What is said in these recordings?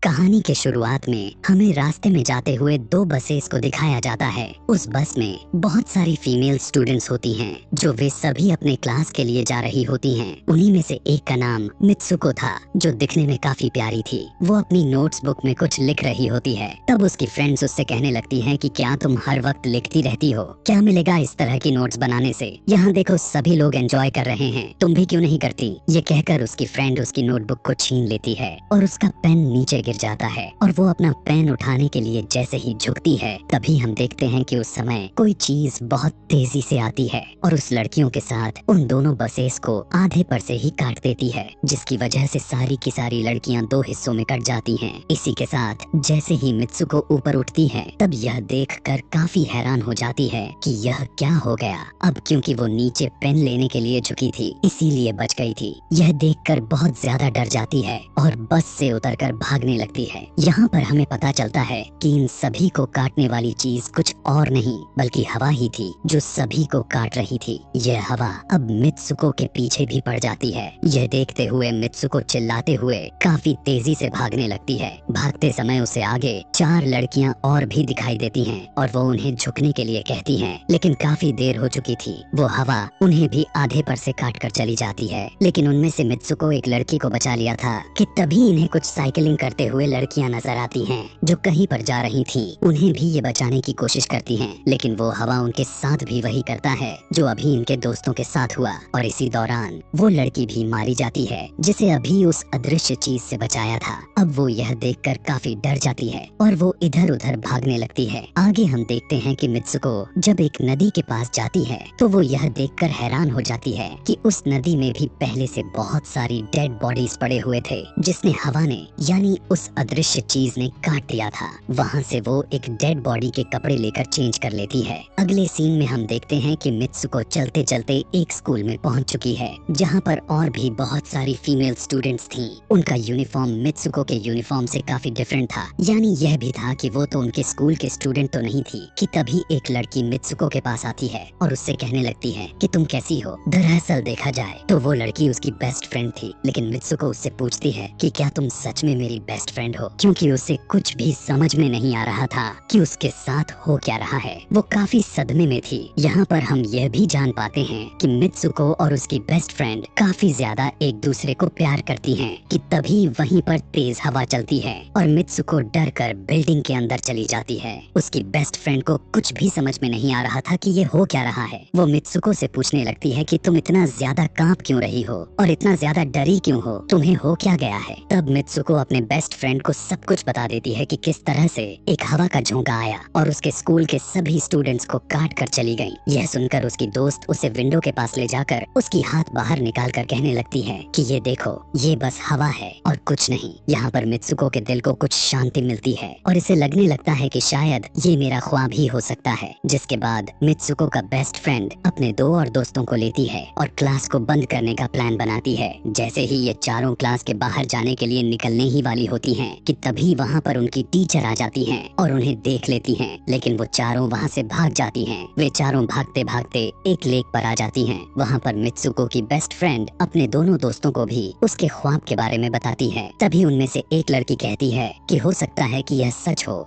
कहानी के शुरुआत में हमें रास्ते में जाते हुए दो बसेस को दिखाया जाता है। उस बस में बहुत सारी फीमेल स्टूडेंट्स होती हैं, जो वे सभी अपने क्लास के लिए जा रही होती हैं। उन्हीं में से एक का नाम मित्सुको था, जो दिखने में काफी प्यारी थी। वो अपनी नोट्स बुक में कुछ लिख रही होती है। तब उसकी फ्रेंड्स उससे कहने लगती हैं कि क्या तुम हर वक्त लिखती रहती हो, क्या मिलेगा इस तरह की नोट्स बनाने से। यहाँ देखो सभी लोग एंजॉय कर रहे हैं, तुम भी क्यों नहीं करती। ये कहकर उसकी फ्रेंड उसकी नोटबुक को छीन लेती है और उसका पेन नीचे गिर जाता है और वो अपना पेन उठाने के लिए जैसे ही झुकती है, तभी हम देखते हैं कि उस समय कोई चीज बहुत तेजी से आती है और उस लड़कियों के साथ उन दोनों बसेस को आधे पर से ही काट देती है, जिसकी वजह से सारी की सारी लड़कियां दो हिस्सों में कट जाती हैं। इसी के साथ जैसे ही मित्सुको ऊपर उठती है, तब यह देखकर काफी हैरान हो जाती है कि यह क्या हो गया। अब क्योंकि वो नीचे पेन लेने के लिए झुकी थी, इसीलिए बच गई थी। यह देखकर बहुत ज्यादा डर जाती है और बस से उतरकर भागने लगती है। यहाँ पर हमें पता चलता है कि इन सभी को काटने वाली चीज कुछ और नहीं बल्कि हवा ही थी, जो सभी को काट रही थी। यह हवा अब मित्सुको के पीछे भी पड़ जाती है। यह देखते हुए मित्सुको चिल्लाते हुए काफी तेजी से भागने लगती है। भागते समय उसे आगे चार लड़कियां और भी दिखाई देती हैं और वो उन्हें झुकने के लिए कहती हैं, लेकिन काफी देर हो चुकी थी। वो हवा उन्हें भी आधे पर से काट कर चली जाती है। लेकिन उनमें से मित्सुको एक लड़की को बचा लिया था कि तभी इन्हें कुछ साइकिलिंग करते हुए लड़कियां नजर आती हैं, जो कहीं पर जा रही थी। उन्हें भी ये बचाने की कोशिश करती हैं, लेकिन वो हवा उनके साथ भी वही करता है जो अभी इनके दोस्तों के साथ हुआ और इसी दौरान वो लड़की भी मारी जाती है, जिसे अभी उस अदृश्य चीज से बचाया था। अब वो यह देखकर काफी डर जाती है और वो इधर उधर भागने लगती है। आगे हम देखते हैं कि मित्सुको जब एक नदी के पास जाती है, तो वो यह देखकर हैरान हो जाती है कि उस नदी में भी पहले से बहुत सारी डेड बॉडीज पड़े हुए थे, जिसने हवा ने यानी उस अदृश्य चीज ने काट दिया था। वहाँ से वो एक डेड बॉडी के कपड़े लेकर चेंज कर लेती है। अगले सीन में हम देखते हैं कि मित्सुको चलते चलते एक स्कूल में पहुँच चुकी है, जहाँ पर और भी बहुत सारी फीमेल स्टूडेंट्स थीं। उनका यूनिफॉर्म मित्सुको के यूनिफॉर्म से काफी डिफरेंट था, यानी यह भी था कि वो तो उनके स्कूल के स्टूडेंट तो नहीं थी कि तभी एक लड़की मित्सुको के पास आती है और उससे कहने लगती है कि तुम कैसी हो। दरअसल देखा जाए तो वो लड़की उसकी बेस्ट फ्रेंड थी, लेकिन मित्सुको उससे पूछती है कि क्या तुम सच में मेरी बेस्ट फ्रेंड हो, क्योंकि उसे कुछ भी समझ में नहीं आ रहा था कि उसके साथ हो क्या रहा है। वो काफी सदमे में थी। यहाँ पर हम यह भी जान पाते हैं कि मित्सुको और उसकी बेस्ट फ्रेंड काफी ज्यादा एक दूसरे को प्यार करती हैं कि तभी वहीं पर तेज हवा चलती है और मित्सुको डर कर बिल्डिंग के अंदर चली जाती है। उसकी बेस्ट फ्रेंड को कुछ भी समझ में नहीं आ रहा था कि ये हो क्या रहा है। वो मित्सुको से पूछने लगती है कि तुम इतना ज्यादा कांप क्यों रही हो और इतना ज्यादा डरी क्यों हो, तुम्हें हो क्या गया है। तब मित्सुको अपने बेस्ट फ्रेंड को सब कुछ बता देती है कि किस तरह से एक हवा का झोंका आया और उसके स्कूल के सभी स्टूडेंट्स को काट कर चली गई। यह सुनकर उसकी दोस्त उसे विंडो के पास ले जाकर उसकी हाथ बाहर निकाल कर कहने लगती है कि ये देखो, ये बस हवा है और कुछ नहीं। यहाँ पर मित्सुको के दिल को कुछ शांति मिलती है और इसे लगने लगता है कि शायद ये मेरा ख्वाब ही हो सकता है। जिसके बाद मित्सुको का बेस्ट फ्रेंड अपने दो और दोस्तों को लेती है और क्लास को बंद करने का प्लान बनाती है। जैसे ही ये चारों क्लास के बाहर जाने के लिए निकलने ही वाली होती हैं कि तभी वहाँ पर उनकी टीचर आ जाती हैं और उन्हें देख लेती हैं, लेकिन वो चारों वहाँ से भाग जाती हैं। वे चारों भागते भागते एक लेक पर आ जाती हैं। वहाँ पर मित्सुको की बेस्ट फ्रेंड अपने दोनों दोस्तों को भी उसके ख्वाब के बारे में बताती है। तभी उनमें से एक लड़की कहती है कि हो सकता है कि यह सच हो,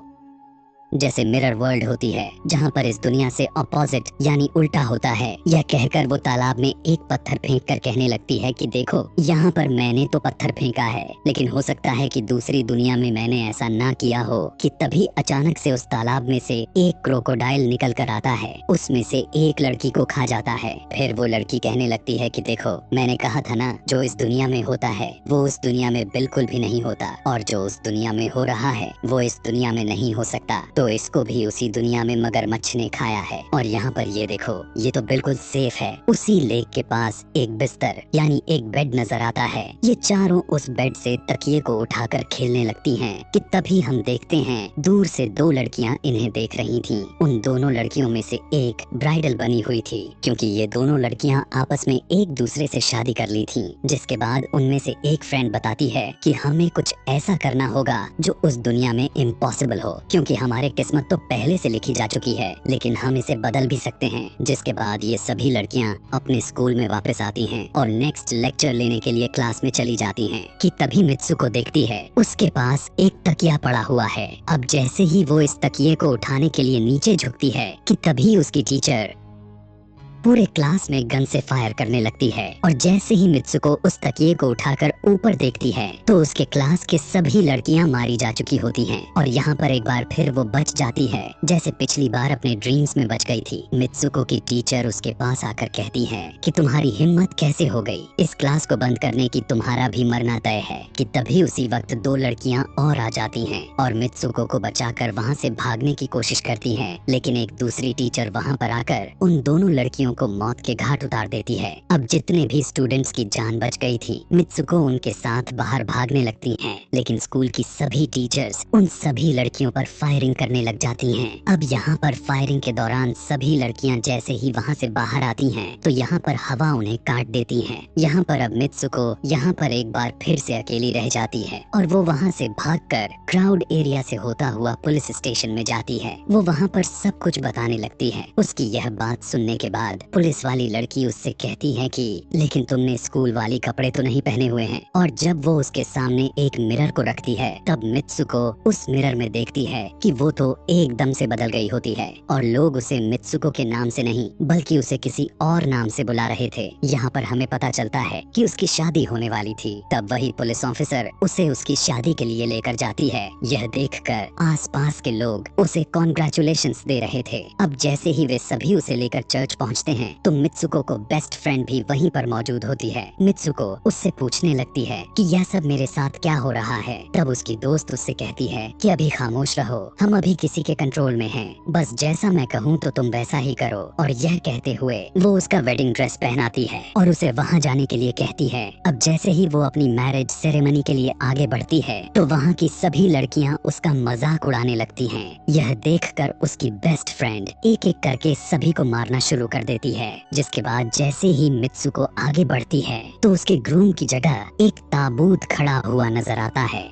जैसे मिरर वर्ल्ड होती है जहाँ पर इस दुनिया से अपोजिट यानी उल्टा होता है। यह कहकर वो तालाब में एक पत्थर फेंक कर कहने लगती है कि देखो, यहाँ पर मैंने तो पत्थर फेंका है, लेकिन हो सकता है कि दूसरी दुनिया में मैंने ऐसा ना किया हो। कि तभी अचानक से उस तालाब में से एक क्रोकोडाइल निकल कर आता है, उसमें से एक लड़की को खा जाता है। फिर वो लड़की कहने लगती है कि देखो, मैंने कहा था ना, जो इस दुनिया में होता है वो उस दुनिया में बिल्कुल भी नहीं होता, और जो उस दुनिया में हो रहा है वो इस दुनिया में नहीं हो सकता। तो इसको भी उसी दुनिया में मगरमच्छ ने खाया है। और यहाँ पर ये देखो, ये तो बिल्कुल सेफ है। उसी लेक के पास एक बिस्तर यानी एक बेड नजर आता है। ये चारों उस बेड से तकिए को उठाकर खेलने लगती हैं कि तभी हम देखते हैं दूर से दो लड़कियां इन्हें देख रही थीं। उन दोनों लड़कियों में से एक ब्राइडल बनी हुई थी, क्योंकि ये दोनों लड़कियां आपस में एक दूसरे से शादी कर ली थीं। जिसके बाद उनमें से एक फ्रेंड बताती है कि हमें कुछ ऐसा करना होगा जो उस दुनिया में इम्पॉसिबल हो, क्योंकि हमारे हमारी किस्मत तो पहले से लिखी जा चुकी है, लेकिन हम इसे बदल भी सकते हैं। जिसके बाद ये सभी लड़कियां अपने स्कूल में वापस आती हैं और नेक्स्ट लेक्चर लेने के लिए क्लास में चली जाती हैं कि तभी मित्सुको देखती है उसके पास एक तकिया पड़ा हुआ है। अब जैसे ही वो इस तकिए को उठाने के लिए नीचे झुकती है कि तभी उसकी टीचर पूरे क्लास में गन से फायर करने लगती है। और जैसे ही मित्सुको उस तकिए को उठाकर ऊपर देखती है तो उसके क्लास के सभी लड़कियां मारी जा चुकी होती हैं। और यहाँ पर एक बार फिर वो बच जाती है जैसे पिछली बार अपने ड्रीम्स में बच गई थी। मित्सुको की टीचर उसके पास आकर कहती है कि तुम्हारी हिम्मत कैसे हो गई, इस क्लास को बंद करने की, तुम्हारा भी मरना तय है। कि तभी उसी वक्त दो लड़कियां और आ जाती हैं और मित्सुको को बचाकर वहाँ से भागने की कोशिश करती हैं, लेकिन एक दूसरी टीचर वहाँ पर आकर उन दोनों लड़कियों को मौत के घाट उतार देती है। अब जितने भी स्टूडेंट्स की जान बच गई थी, मित्सुको उनके साथ बाहर भागने लगती हैं, लेकिन स्कूल की सभी टीचर्स उन सभी लड़कियों पर फायरिंग करने लग जाती हैं। अब यहाँ पर फायरिंग के दौरान सभी लड़कियाँ जैसे ही वहाँ से बाहर आती हैं तो यहाँ पर हवा उन्हें काट देती है। यहाँ पर अब मित्सुको यहाँ पर एक बार फिर से अकेली रह जाती है और वो वहाँ से भागकर क्राउड एरिया से होता हुआ पुलिस स्टेशन में जाती है। वो वहाँ पर सब कुछ बताने लगती है। उसकी यह बात सुनने के बाद पुलिस वाली लड़की उससे कहती है कि लेकिन तुमने स्कूल वाली कपड़े तो नहीं पहने हुए हैं। और जब वो उसके सामने एक मिरर को रखती है तब मित्सुको उस मिरर में देखती है कि वो तो एकदम से बदल गई होती है और लोग उसे मित्सुको के नाम से नहीं बल्कि उसे किसी और नाम से बुला रहे थे। यहाँ पर हमें पता चलता है कि उसकी शादी होने वाली थी। तब वही पुलिस ऑफिसर उसे उसकी शादी के लिए लेकर जाती है। यह देखकर आसपास के लोग उसे कॉन्ग्रेचुलेशंस दे रहे थे। अब जैसे ही वे सभी उसे लेकर चर्च पहुँचते हैं तो मित्सुको को बेस्ट फ्रेंड भी वहीं पर मौजूद होती है। मित्सुको उससे पूछने लगती है कि यह सब मेरे साथ क्या हो रहा है। तब उसकी दोस्त उससे कहती है कि अभी खामोश रहो, हम अभी किसी के कंट्रोल में हैं, बस जैसा मैं कहूँ तो तुम वैसा ही करो। और यह कहते हुए वो उसका वेडिंग ड्रेस पहनाती है और उसे वहाँ जाने के लिए कहती है। अब जैसे ही वो अपनी मैरिज सेरेमनी के लिए आगे बढ़ती है तो वहाँ की सभी लड़कियाँ उसका मजाक उड़ाने लगती हैं। यह देखकर उसकी बेस्ट फ्रेंड एक एक करके सभी को मारना शुरू कर देती है। जिसके बाद जैसे ही मित्सुको आगे बढ़ती है तो उसके ग्रूम की जगह एक ताबूत खड़ा हुआ नजर आता है।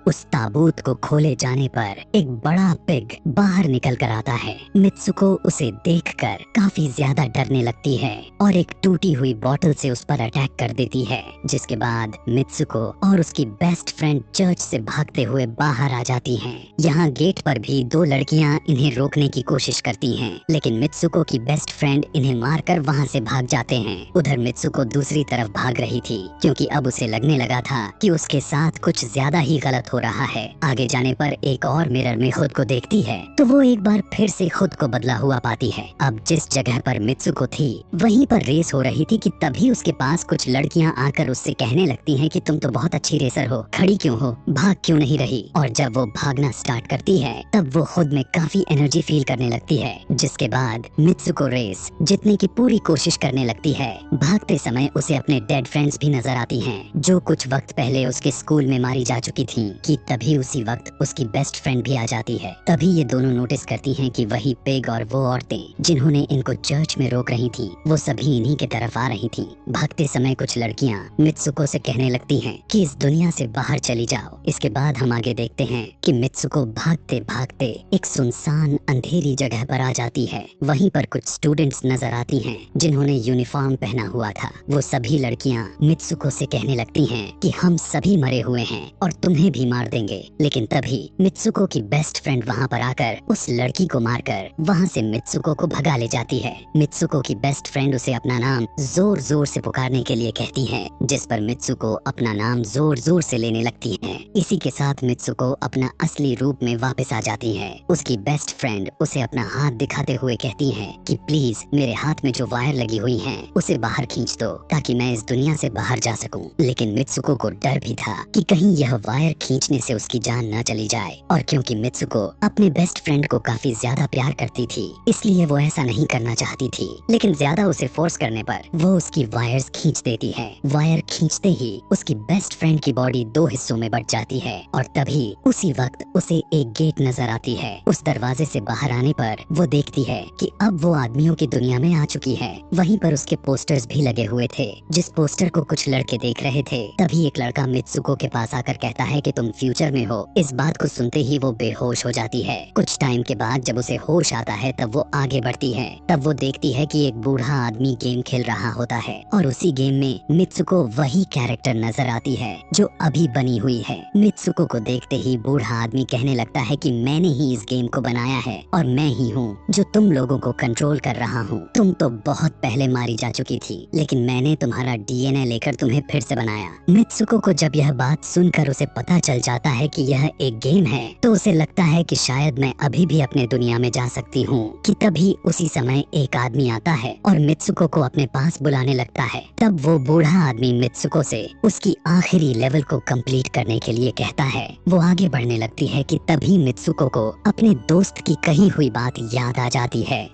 उस ताबूत को खोले जाने पर एक बड़ा पिग बाहर निकल कर आता है। मित्सुको उसे देखकर काफी ज्यादा डरने लगती है और एक टूटी हुई बोतल से उस पर अटैक कर देती है। जिसके बाद मित्सुको और उसकी बेस्ट फ्रेंड चर्च से भागते हुए बाहर आ जाती हैं। यहाँ गेट पर भी दो लड़कियाँ इन्हें रोकने की कोशिश करती हैं, लेकिन मित्सुको की बेस्ट फ्रेंड इन्हें मारकर वहाँ से भाग जाते हैं। उधर मित्सुको दूसरी तरफ भाग रही थी क्योंकि अब उसे लगने लगा था कि उसके साथ कुछ ज्यादा ही गलत हो रहा है। आगे जाने पर एक और मिरर में खुद को देखती है तो वो एक बार फिर से खुद को बदला हुआ पाती है। अब जिस जगह पर मित्सुको थी वहीं पर रेस हो रही थी कि तभी उसके पास कुछ लड़कियां आकर उससे कहने लगती हैं कि तुम तो बहुत अच्छी रेसर हो, खड़ी क्यों हो, भाग क्यों नहीं रही। और जब वो भागना स्टार्ट करती है तब वो खुद में काफी एनर्जी फील करने लगती है। जिसके बाद मित्सुको रेस जीतने की पूरी कोशिश करने लगती है। भागते समय उसे अपने डेड फ्रेंड्स भी नजर आती हैं जो कुछ वक्त पहले उसके स्कूल में मारी जा चुकी थी। कि तभी उसी वक्त उसकी बेस्ट फ्रेंड भी आ जाती है। तभी ये दोनों नोटिस करती हैं कि वही पिग और वो औरतें जिन्होंने इनको चर्च में रोक रही थी वो सभी इन्हीं के तरफ आ रही थी। भागते समय कुछ लड़कियां मित्सुको से कहने लगती हैं कि इस दुनिया से बाहर चली जाओ। इसके बाद हम आगे देखते हैं कि मित्सुको भागते भागते एक सुनसान अंधेरी जगह पर आ जाती है। वहीं पर कुछ स्टूडेंट्स नजर आती हैं जिन्होंने यूनिफॉर्म पहना हुआ था। वो सभी लड़कियां मित्सुको से कहने लगती हैं कि हम सभी मरे हुए हैं और तुम्हें भी मार देंगे। लेकिन तभी मित्सुको की बेस्ट फ्रेंड वहाँ पर आकर उस लड़की को मारकर वहाँ से मित्सुको को भगा ले जाती है। मित्सुको की बेस्ट फ्रेंड उसे अपना नाम जोर जोर से पुकारने के लिए कहती है, जिस पर मित्सुको अपना नाम जोर जोर से लेने लगती है। इसी के साथ मित्सुको अपना असली रूप में वापस आ जाती है। उसकी बेस्ट फ्रेंड उसे अपना हाथ दिखाते हुए कहती है कि प्लीज मेरे हाथ में जो वायर लगी हुई है उसे बाहर खींच दो ताकि मैं इस दुनिया से बाहर जा सकूं। लेकिन मित्सुको को डर भी था कि कहीं यह वायर खींचने से उसकी जान न चली जाए। और क्योंकि मित्सुको अपने बेस्ट फ्रेंड को काफी ज्यादा प्यार करती थी इसलिए वो ऐसा नहीं करना चाहती थी, लेकिन ज्यादा उसे फोर्स करने पर वो उसकी वायर्स खींच देती है। वायर खींचते ही उसकी बेस्ट फ्रेंड की बॉडी दो हिस्सों में बट जाती है और तभी उसी वक्त उसे एक गेट नजर आती है। उस दरवाजे से बाहर आने पर वो देखती है कि अब वो आदमियों की दुनिया में आ चुकी है। वहीं पर उसके पोस्टर्स भी लगे हुए थे। जिस पोस्टर को कुछ लड़के देख रहे थे तभी एक लड़का मित्सुको के पास आकर कहता है कि तुम तुम फ्यूचर में हो। इस बात को सुनते ही वो बेहोश हो जाती है। कुछ टाइम के बाद जब उसे होश आता है तब वो आगे बढ़ती है। तब वो देखती है कि एक बूढ़ा आदमी गेम खेल रहा होता है और उसी गेम में मित्सुको वही कैरेक्टर नजर आती है जो अभी बनी हुई है। मित्सुको को देखते ही बूढ़ा आदमी कहने लगता है कि मैंने ही इस गेम को बनाया है और मैं ही हूँ जो तुम लोगों को कंट्रोल कर रहा हूँ। तुम तो बहुत पहले मारी जा चुकी थी, लेकिन मैंने तुम्हारा डीएनए लेकर तुम्हें फिर से बनाया। मित्सुको को जब यह बात सुनकर उसे पता चल जाता है कि यह एक गेम है तो उसे लगता है कि शायद मैं अभी भी अपने दुनिया में जा सकती हूँ। कि तभी उसी समय एक आदमी आता है और मित्सुको को अपने पास बुलाने लगता है। तब वो बूढ़ा आदमी मित्सुको से उसकी आखिरी लेवल को कंप्लीट करने के लिए कहता है। वो आगे बढ़ने लगती है कि तभी मित्सुको को अपने दोस्त की कही हुई बात याद आ जाती है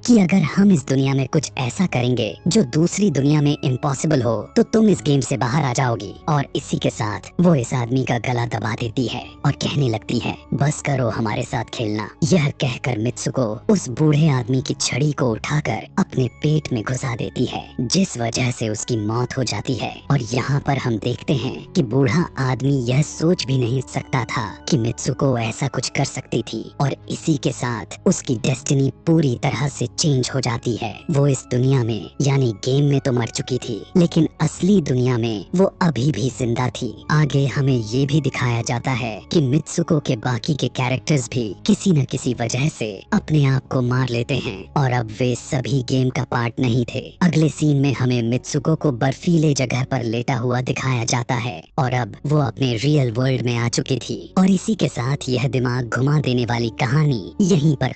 कि अगर हम इस दुनिया में कुछ ऐसा करेंगे जो दूसरी दुनिया में इम्पॉसिबल हो तो तुम इस गेम से बाहर आ जाओगी। और इसी के साथ वो इस आदमी का गला दबा देती है और कहने लगती है बस करो हमारे साथ खेलना। यह कहकर मित्सुको उस बूढ़े आदमी की छड़ी को उठाकर अपने पेट में घुसा देती है, जिस वजह से उसकी मौत हो जाती है। और यहाँ पर हम देखते हैं कि बूढ़ा आदमी यह सोच भी नहीं सकता था कि मित्सुको ऐसा कुछ कर सकती थी और इसी के साथ उसकी डेस्टिनी पूरी तरह से चेंज हो जाती है। वो इस दुनिया में यानी गेम में तो मर चुकी थी, लेकिन असली दुनिया में वो अभी भी जिंदा थी। आगे हमें ये भी दिखाया जाता है कि मित्सुको के बाकी के कैरेक्टर्स भी किसी न किसी वजह से अपने आप को मार लेते हैं और अब वे सभी गेम का पार्ट नहीं थे। अगले सीन में हमें मित्सुको को बर्फीले जगह पर लेटा हुआ दिखाया जाता है और अब वो अपने रियल वर्ल्ड में आ चुकी थी। और इसी के साथ यह दिमाग घुमा देने वाली कहानी यहीं पर